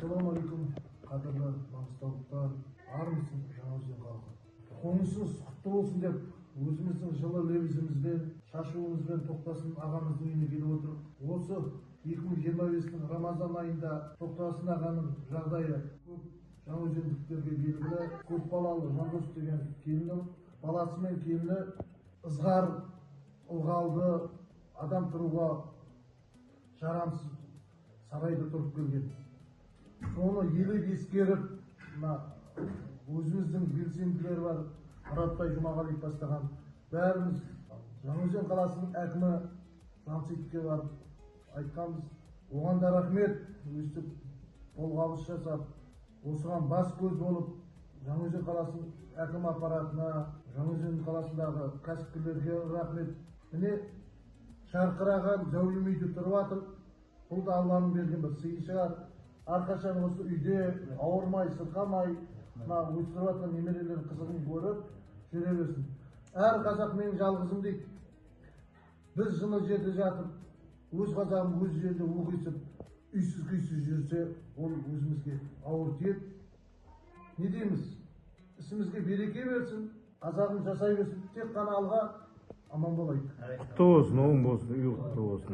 Ассалаумағалейкум, қадірлі маңғыстаулықтар, армысың Жаңаөзен халқы. Қонысыңыз құтты болсын деп, өзіміздің жылы лебізімізбен, шашуымызбен Тоқтасын ағамыздың үйіне келіп отыр. Осы 2025-нің Рамазан айында Тоқтасын ағаның жағдайы көп жаңаөзендіктерге белгілі. Көп балалы Жандос деген келіні, баласы мен келіні ызғар, ылғалды, адам тұруға жарамсыз сарайда тұрып келген. Соны елеп ескеріп, өзіміздің белсенділер бар, Мұратбай Жұмағалиев бастаған, бәріміз Жаңаөзен қаласының әкімі Жансейітке барып айтқанбыз. Оған да рахмет, өстіп қолғабыс жасап, осыған бас көз болып, Жаңаөзен қаласының әкім аппаратына, Жаңаөзен қаласындағы кәсіпкерлерге рахмет. Міне шарқыраған зәулім үйде тұрып жатыр. Бұл да Алланың берген бір сыйы шығар. Әрқашан осы үйде ауырмай, сырқамай, өсіріп жатқан немерелердің қызығын көріп жүре берсін. Әр қазақ менің жалғызым дейді. Біз жылы жерде жатып, өз қазағым өз жерде оқисып, үйсіз-күйсіз жүрсе, ол өзімізге ауыр тиеді. Не дейміз? Ісімізге береке берсін, қазағым жасай берсін, тек қана алға аман болайық. Құтты болсын, оң болсын, үй құтты болсын.